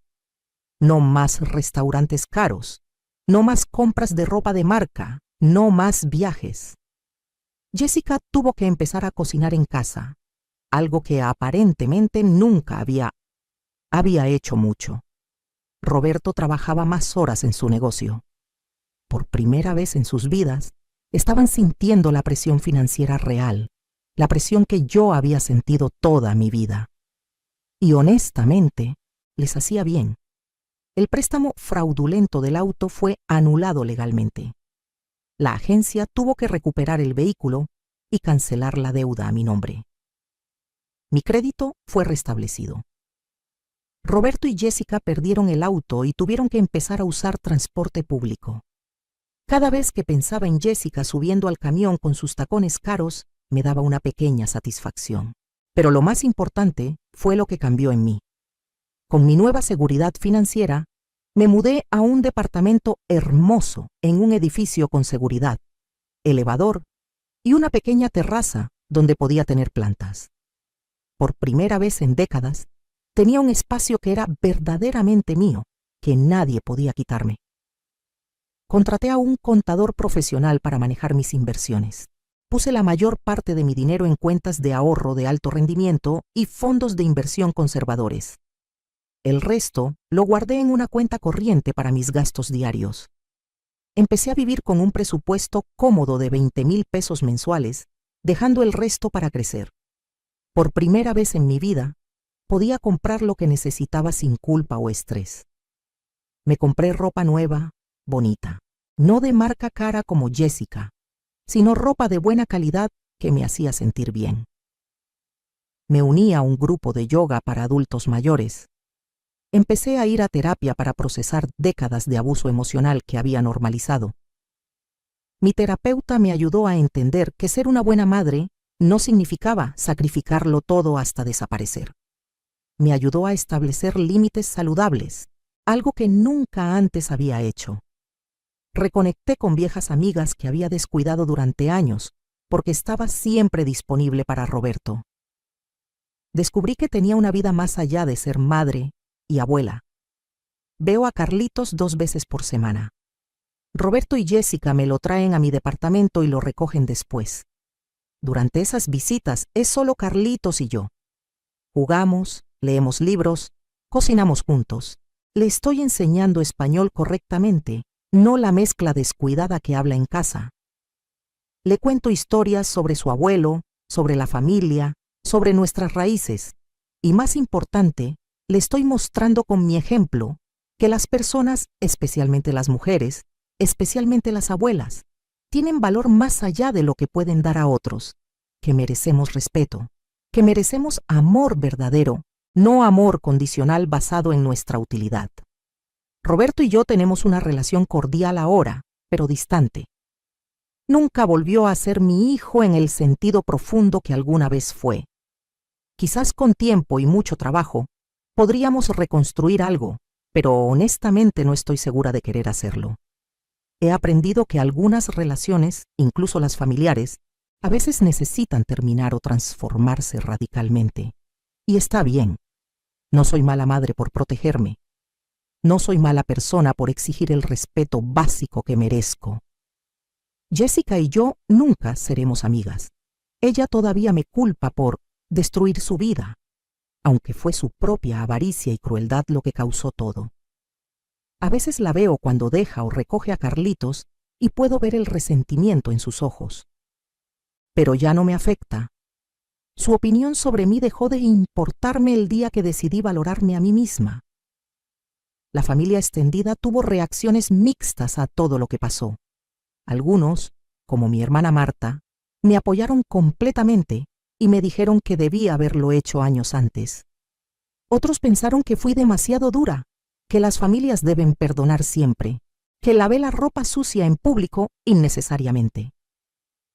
No más restaurantes caros, no más compras de ropa de marca, no más viajes. Jessica tuvo que empezar a cocinar en casa, algo que aparentemente nunca había hecho mucho. Roberto trabajaba más horas en su negocio. Por primera vez en sus vidas, estaban sintiendo la presión financiera real, la presión que yo había sentido toda mi vida. Y honestamente, les hacía bien. El préstamo fraudulento del auto fue anulado legalmente. La agencia tuvo que recuperar el vehículo y cancelar la deuda a mi nombre. Mi crédito fue restablecido. Roberto y Jessica perdieron el auto y tuvieron que empezar a usar transporte público. Cada vez que pensaba en Jessica subiendo al camión con sus tacones caros, me daba una pequeña satisfacción. Pero lo más importante fue lo que cambió en mí. Con mi nueva seguridad financiera, me mudé a un departamento hermoso en un edificio con seguridad, elevador y una pequeña terraza donde podía tener plantas. Por primera vez en décadas, tenía un espacio que era verdaderamente mío, que nadie podía quitarme. Contraté a un contador profesional para manejar mis inversiones. Puse la mayor parte de mi dinero en cuentas de ahorro de alto rendimiento y fondos de inversión conservadores. El resto lo guardé en una cuenta corriente para mis gastos diarios. Empecé a vivir con un presupuesto cómodo de 20,000 pesos mensuales, dejando el resto para crecer. Por primera vez en mi vida, podía comprar lo que necesitaba sin culpa o estrés. Me compré ropa nueva, bonita, no de marca cara como Jessica, sino ropa de buena calidad que me hacía sentir bien. Me uní a un grupo de yoga para adultos mayores. Empecé a ir a terapia para procesar décadas de abuso emocional que había normalizado. Mi terapeuta me ayudó a entender que ser una buena madre no significaba sacrificarlo todo hasta desaparecer. Me ayudó a establecer límites saludables, algo que nunca antes había hecho. Reconecté con viejas amigas que había descuidado durante años, porque estaba siempre disponible para Roberto. Descubrí que tenía una vida más allá de ser madre y abuela. Veo a Carlitos 2 veces por semana. Roberto y Jessica me lo traen a mi departamento y lo recogen después. Durante esas visitas es solo Carlitos y yo. Jugamos, leemos libros, cocinamos juntos. Le estoy enseñando español correctamente, no la mezcla descuidada que habla en casa. Le cuento historias sobre su abuelo, sobre la familia, sobre nuestras raíces. Y más importante, le estoy mostrando con mi ejemplo que las personas, especialmente las mujeres, especialmente las abuelas, tienen valor más allá de lo que pueden dar a otros, que merecemos respeto, que merecemos amor verdadero, no amor condicional basado en nuestra utilidad. Roberto y yo tenemos una relación cordial ahora, pero distante. Nunca volvió a ser mi hijo en el sentido profundo que alguna vez fue. Quizás con tiempo y mucho trabajo podríamos reconstruir algo, pero honestamente no estoy segura de querer hacerlo. He aprendido que algunas relaciones, incluso las familiares, a veces necesitan terminar o transformarse radicalmente. Y está bien. No soy mala madre por protegerme. No soy mala persona por exigir el respeto básico que merezco. Jessica y yo nunca seremos amigas. Ella todavía me culpa por destruir su vida, aunque fue su propia avaricia y crueldad lo que causó todo. A veces la veo cuando deja o recoge a Carlitos y puedo ver el resentimiento en sus ojos. Pero ya no me afecta. Su opinión sobre mí dejó de importarme el día que decidí valorarme a mí misma. La familia extendida tuvo reacciones mixtas a todo lo que pasó. Algunos, como mi hermana Marta, me apoyaron completamente y me dijeron que debía haberlo hecho años antes. Otros pensaron que fui demasiado dura, que las familias deben perdonar siempre, que lavé la ropa sucia en público innecesariamente.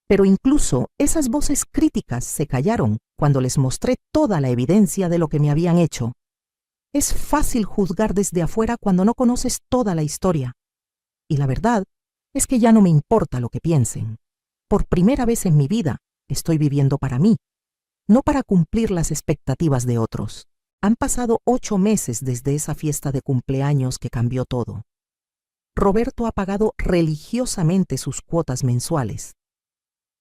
Pero incluso esas voces críticas se callaron cuando les mostré toda la evidencia de lo que me habían hecho. Es fácil juzgar desde afuera cuando no conoces toda la historia. Y la verdad es que ya no me importa lo que piensen. Por primera vez en mi vida estoy viviendo para mí, no para cumplir las expectativas de otros. Han pasado 8 meses desde esa fiesta de cumpleaños que cambió todo. Roberto ha pagado religiosamente sus cuotas mensuales.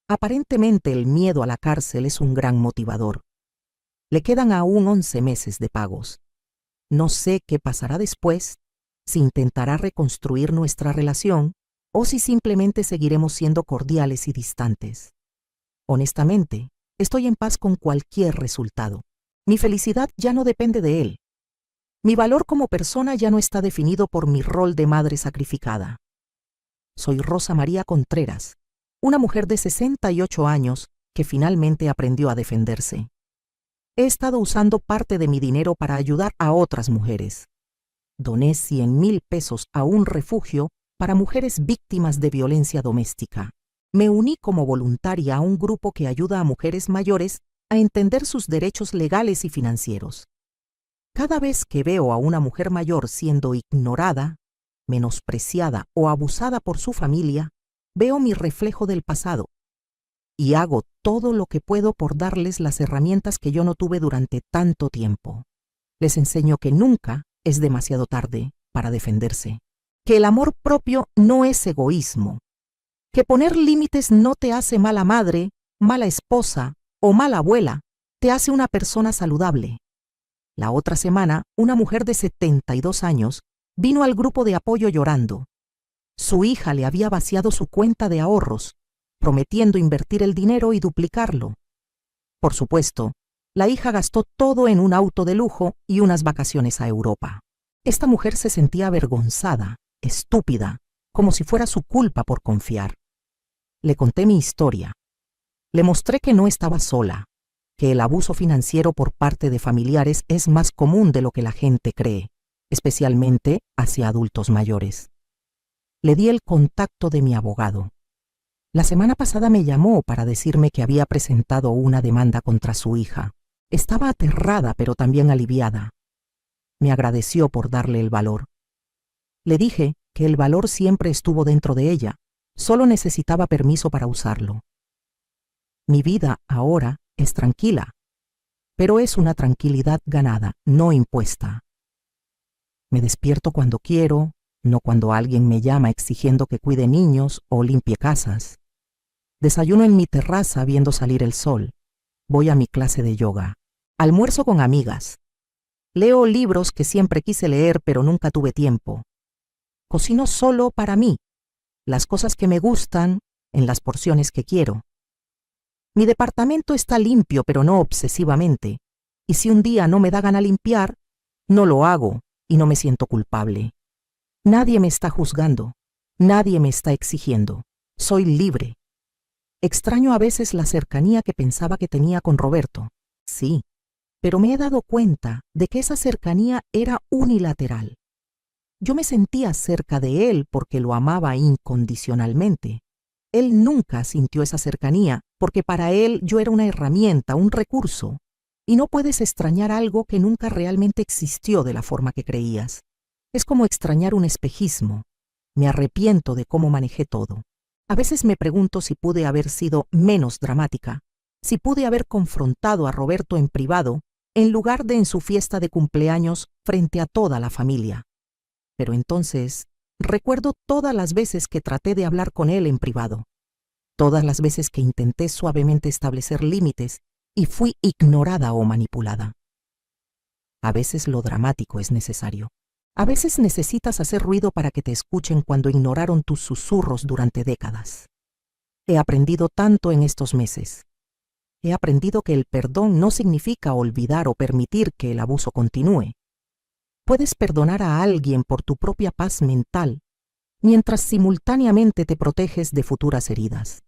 Aparentemente el miedo a la cárcel es un gran motivador. Le quedan aún 11 meses de pagos. No sé qué pasará después, si intentará reconstruir nuestra relación o si simplemente seguiremos siendo cordiales y distantes. Honestamente, estoy en paz con cualquier resultado. Mi felicidad ya no depende de él. Mi valor como persona ya no está definido por mi rol de madre sacrificada. Soy Rosa María Contreras, una mujer de 68 años que finalmente aprendió a defenderse. He estado usando parte de mi dinero para ayudar a otras mujeres. Doné 100,000 pesos a un refugio para mujeres víctimas de violencia doméstica. Me uní como voluntaria a un grupo que ayuda a mujeres mayores a entender sus derechos legales y financieros. Cada vez que veo a una mujer mayor siendo ignorada, menospreciada o abusada por su familia, veo mi reflejo del pasado y hago todo lo que puedo por darles las herramientas que yo no tuve durante tanto tiempo. Les enseño que nunca es demasiado tarde para defenderse, que el amor propio no es egoísmo, que poner límites no te hace mala madre, mala esposa o mala abuela, te hace una persona saludable. La otra semana, una mujer de 72 años vino al grupo de apoyo llorando. Su hija le había vaciado su cuenta de ahorros, prometiendo invertir el dinero y duplicarlo. Por supuesto, la hija gastó todo en un auto de lujo y unas vacaciones a Europa. Esta mujer se sentía avergonzada, estúpida, como si fuera su culpa por confiar. Le conté mi historia. Le mostré que no estaba sola, que el abuso financiero por parte de familiares es más común de lo que la gente cree. especialmente hacia adultos mayores. Le di el contacto de mi abogado. La semana pasada me llamó para decirme que había presentado una demanda contra su hija. Estaba aterrada, pero también aliviada. Me agradeció por darle el valor. Le dije que el valor siempre estuvo dentro de ella, solo necesitaba permiso para usarlo. Mi vida ahora es tranquila, pero es una tranquilidad ganada, no impuesta. Me despierto cuando quiero, no cuando alguien me llama exigiendo que cuide niños o limpie casas. Desayuno en mi terraza viendo salir el sol. Voy a mi clase de yoga. Almuerzo con amigas. Leo libros que siempre quise leer pero nunca tuve tiempo. Cocino solo para mí, las cosas que me gustan en las porciones que quiero. Mi departamento está limpio pero no obsesivamente, y si un día no me da gana limpiar, no lo hago y no me siento culpable. Nadie me está juzgando, nadie me está exigiendo. Soy libre. Extraño a veces la cercanía que pensaba que tenía con Roberto. Sí, pero me he dado cuenta de que esa cercanía era unilateral. Yo me sentía cerca de él porque lo amaba incondicionalmente. Él nunca sintió esa cercanía porque para él yo era una herramienta, un recurso. Y no puedes extrañar algo que nunca realmente existió de la forma que creías. Es como extrañar un espejismo. Me arrepiento de cómo manejé todo. A veces me pregunto si pude haber sido menos dramática, si pude haber confrontado a Roberto en privado en lugar de en su fiesta de cumpleaños frente a toda la familia. Pero entonces recuerdo todas las veces que traté de hablar con él en privado, todas las veces que intenté suavemente establecer límites y fui ignorada o manipulada. A veces lo dramático es necesario. A veces necesitas hacer ruido para que te escuchen cuando ignoraron tus susurros durante décadas. He aprendido tanto en estos meses. He aprendido que el perdón no significa olvidar o permitir que el abuso continúe. Puedes perdonar a alguien por tu propia paz mental, mientras simultáneamente te proteges de futuras heridas.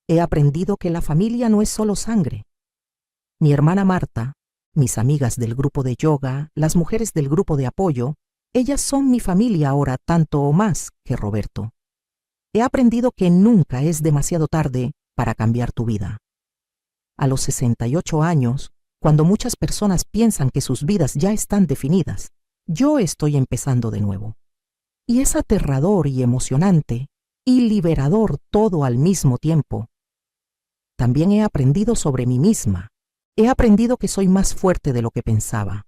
He aprendido que la familia no es solo sangre. Mi hermana Marta, mis amigas del grupo de yoga, las mujeres del grupo de apoyo, ellas son mi familia ahora tanto o más que Roberto. He aprendido que nunca es demasiado tarde para cambiar tu vida. A los 68 años, cuando muchas personas piensan que sus vidas ya están definidas, yo estoy empezando de nuevo. Y es aterrador y emocionante y liberador todo al mismo tiempo. También he aprendido sobre mí misma. He aprendido que soy más fuerte de lo que pensaba.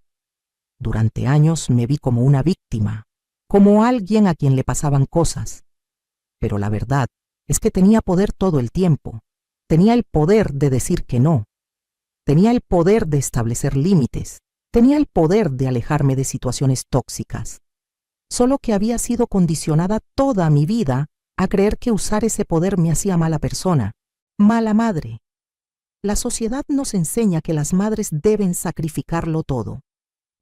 Durante años me vi como una víctima, como alguien a quien le pasaban cosas. Pero la verdad es que tenía poder todo el tiempo. Tenía el poder de decir que no. Tenía el poder de establecer límites. Tenía el poder de alejarme de situaciones tóxicas. Solo que había sido condicionada toda mi vida a creer que usar ese poder me hacía mala persona, mala madre. La sociedad nos enseña que las madres deben sacrificarlo todo,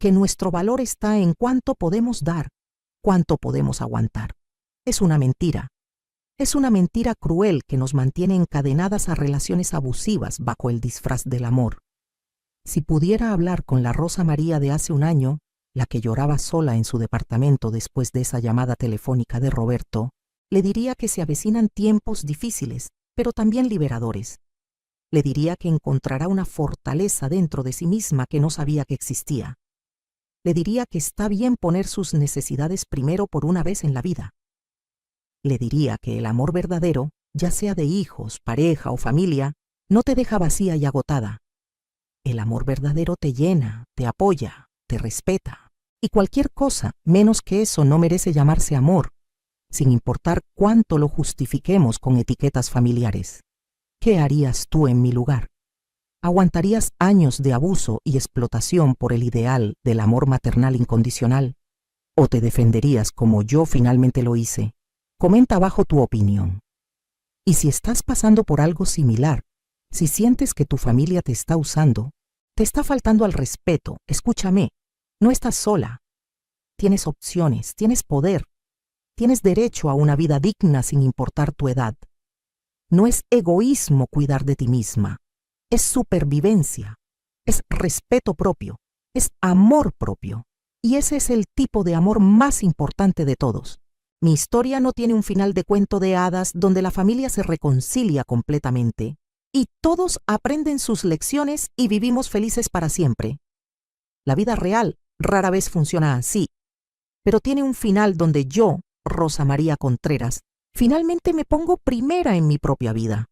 que nuestro valor está en cuánto podemos dar, cuánto podemos aguantar. Es una mentira. Es una mentira cruel que nos mantiene encadenadas a relaciones abusivas bajo el disfraz del amor. Si pudiera hablar con la Rosa María de hace un año, la que lloraba sola en su departamento después de esa llamada telefónica de Roberto, le diría que se avecinan tiempos difíciles, pero también liberadores. Le diría que encontrará una fortaleza dentro de sí misma que no sabía que existía. Le diría que está bien poner sus necesidades primero por una vez en la vida. Le diría que el amor verdadero, ya sea de hijos, pareja o familia, no te deja vacía y agotada. El amor verdadero te llena, te apoya, te respeta. Y cualquier cosa menos que eso no merece llamarse amor, sin importar cuánto lo justifiquemos con etiquetas familiares. ¿Qué harías tú en mi lugar? ¿Aguantarías años de abuso y explotación por el ideal del amor maternal incondicional? ¿O te defenderías como yo finalmente lo hice? Comenta abajo tu opinión. Y si estás pasando por algo similar, si sientes que tu familia te está usando, te está faltando al respeto, escúchame, no estás sola. Tienes opciones, tienes poder, tienes derecho a una vida digna sin importar tu edad. No es egoísmo cuidar de ti misma, es supervivencia, es respeto propio, es amor propio. Y ese es el tipo de amor más importante de todos. Mi historia no tiene un final de cuento de hadas donde la familia se reconcilia completamente y todos aprenden sus lecciones y vivimos felices para siempre. La vida real rara vez funciona así, pero tiene un final donde yo, Rosa María Contreras, finalmente me pongo primera en mi propia vida,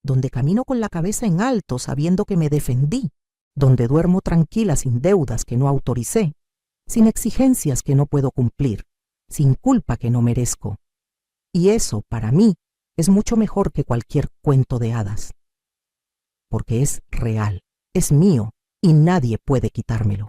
donde camino con la cabeza en alto sabiendo que me defendí, donde duermo tranquila sin deudas que no autoricé, sin exigencias que no puedo cumplir, sin culpa que no merezco. Y eso, para mí, es mucho mejor que cualquier cuento de hadas, porque es real, es mío y nadie puede quitármelo.